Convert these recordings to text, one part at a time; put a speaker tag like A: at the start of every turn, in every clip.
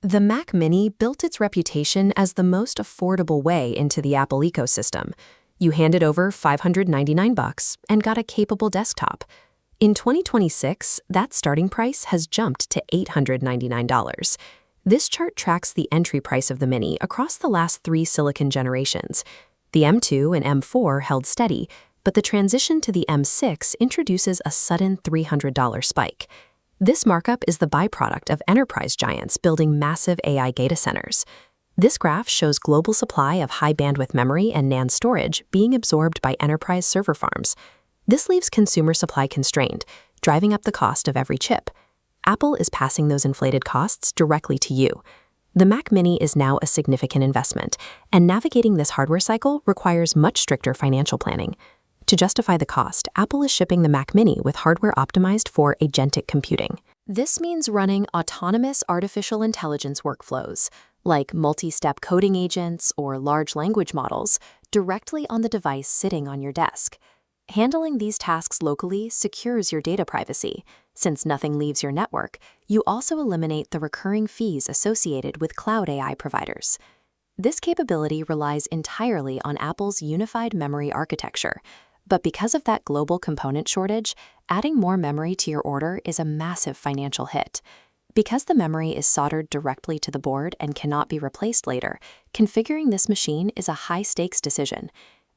A: The Mac Mini built its reputation as the most affordable way into the Apple ecosystem. You handed over $599 and got a capable desktop. In 2026, that starting price has jumped to $899. This chart tracks the entry price of the Mini across the last 3 silicon generations. The M2 and M4 held steady, but the transition to the M6 introduces a sudden $300 spike. This markup is the byproduct of enterprise giants building massive AI data centers. This graph shows global supply of high-bandwidth memory and NAND storage being absorbed by enterprise server farms. This leaves consumer supply constrained, driving up the cost of every chip. Apple is passing those inflated costs directly to you. The Mac Mini is now a significant investment, and navigating this hardware cycle requires much stricter financial planning. To justify the cost, Apple is shipping the Mac Mini with hardware optimized for agentic computing. This means running autonomous artificial intelligence workflows, like multi-step coding agents or large language models, directly on the device sitting on your desk. Handling these tasks locally secures your data privacy. Since nothing leaves your network, you also eliminate the recurring fees associated with cloud AI providers. This capability relies entirely on Apple's unified memory architecture. But because of that global component shortage, adding more memory to your order is a massive financial hit. Because the memory is soldered directly to the board and cannot be replaced later, configuring this machine is a high-stakes decision.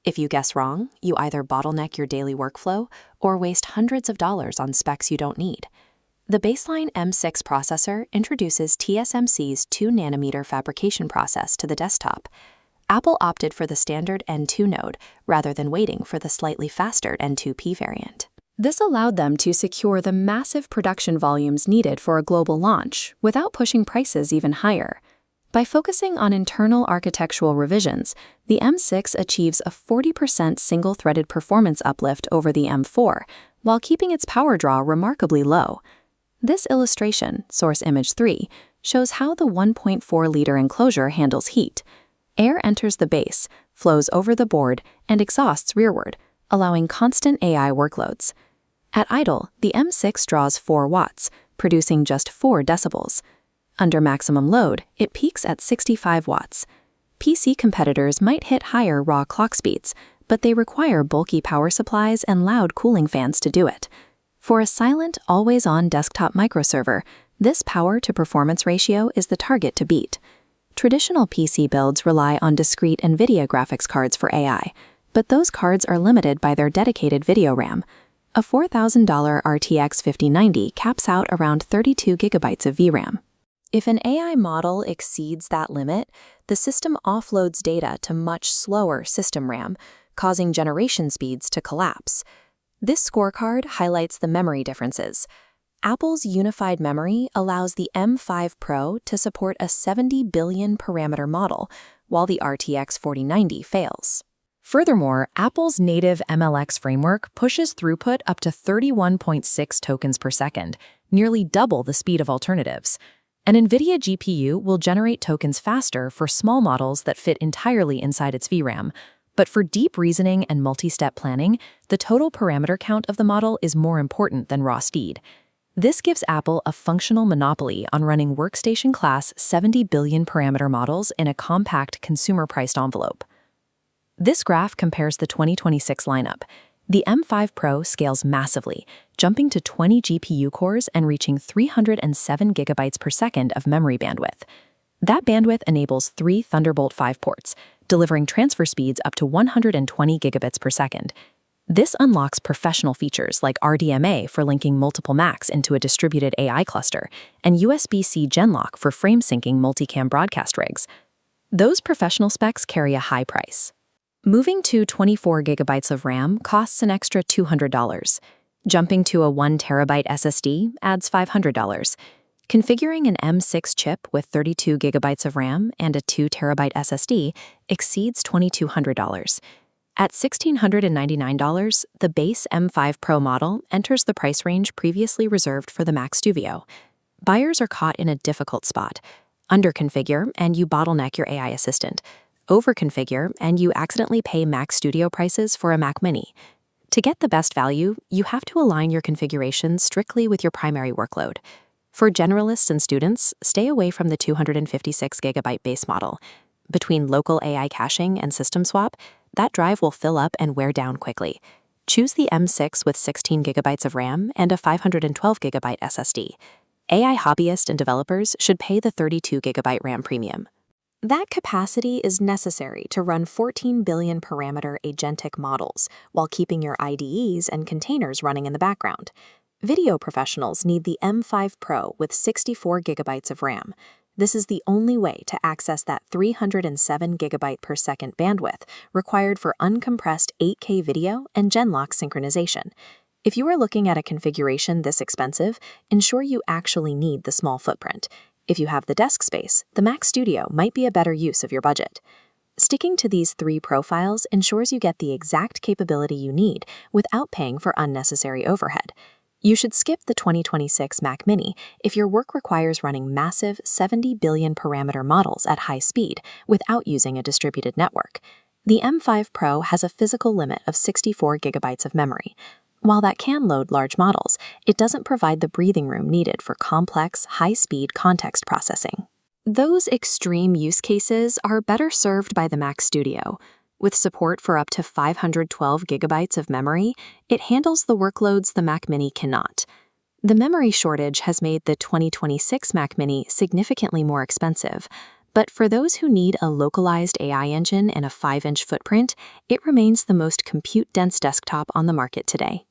A: If you guess wrong, you either bottleneck your daily workflow or waste hundreds of dollars on specs you don't need. The baseline M6 processor introduces TSMC's 2-nanometer fabrication process to the desktop. Apple opted for the standard N2 node rather than waiting for the slightly faster N2P variant. This allowed them to secure the massive production volumes needed for a global launch without pushing prices even higher. By focusing on internal architectural revisions, the M6 achieves a 40% single-threaded performance uplift over the M4, while keeping its power draw remarkably low. This illustration, source image 3, shows how the 1.4-liter enclosure handles heat. Air enters the base, flows over the board, and exhausts rearward, allowing constant AI workloads. At idle, the M6 draws 4 watts, producing just 4 decibels. Under maximum load, it peaks at 65 watts. PC competitors might hit higher raw clock speeds, but they require bulky power supplies and loud cooling fans to do it. For a silent, always-on desktop microserver, this power-to-performance ratio is the target to beat. Traditional PC builds rely on discrete NVIDIA graphics cards for AI, but those cards are limited by their dedicated video RAM. A $4,000 RTX 5090 caps out around 32 gigabytes of VRAM. If an AI model exceeds that limit, the system offloads data to much slower system RAM, causing generation speeds to collapse. This scorecard highlights the memory differences. Apple's unified memory allows the M5 Pro to support a 70 billion parameter model, while the RTX 4090 fails. Furthermore, Apple's native MLX framework pushes throughput up to 31.6 tokens per second, nearly double the speed of alternatives. An NVIDIA GPU will generate tokens faster for small models that fit entirely inside its VRAM, but for deep reasoning and multi-step planning, the total parameter count of the model is more important than raw speed. This gives Apple a functional monopoly on running workstation-class 70 billion parameter models in a compact consumer-priced envelope. This graph compares the 2026 lineup. The M5 Pro scales massively, jumping to 20 GPU cores and reaching 307 gigabytes per second of memory bandwidth. That bandwidth enables 3 Thunderbolt 5 ports, delivering transfer speeds up to 120 gigabits per second. This unlocks professional features like RDMA for linking multiple Macs into a distributed AI cluster, and USB-C Genlock for frame syncing multicam broadcast rigs. Those professional specs carry a high price. Moving to 24 gigabytes of RAM costs an extra $200. Jumping to a 1 terabyte SSD adds $500. Configuring an M6 chip with 32 gigabytes of RAM and a 2 terabyte SSD exceeds $2,200. At $1,699, the base M5 Pro model enters the price range previously reserved for the Mac Studio. Buyers are caught in a difficult spot. Underconfigure and you bottleneck your AI assistant. Overconfigure and you accidentally pay Mac Studio prices for a Mac Mini. To get the best value, you have to align your configuration strictly with your primary workload. For generalists and students, stay away from the 256GB base model. Between local AI caching and system swap, that drive will fill up and wear down quickly. Choose the M6 with 16GB of RAM and a 512GB SSD. AI hobbyists and developers should pay the 32GB RAM premium. That capacity is necessary to run 14 billion parameter agentic models while keeping your IDEs and containers running in the background. Video professionals need the M5 Pro with 64GB of RAM. This is the only way to access that 307GB per second bandwidth required for uncompressed 8K video and Genlock synchronization. If you are looking at a configuration this expensive, ensure you actually need the small footprint. If you have the desk space, the Mac Studio might be a better use of your budget. Sticking to these three profiles ensures you get the exact capability you need without paying for unnecessary overhead. You should skip the 2026 Mac Mini if your work requires running massive 70 billion parameter models at high speed without using a distributed network. The M5 Pro has a physical limit of 64GB of memory. While that can load large models, it doesn't provide the breathing room needed for complex, high-speed context processing. Those extreme use cases are better served by the Mac Studio. With support for up to 512GB of memory, it handles the workloads the Mac Mini cannot. The memory shortage has made the 2026 Mac Mini significantly more expensive, but for those who need a localized AI engine and a 5-inch footprint, it remains the most compute-dense desktop on the market today.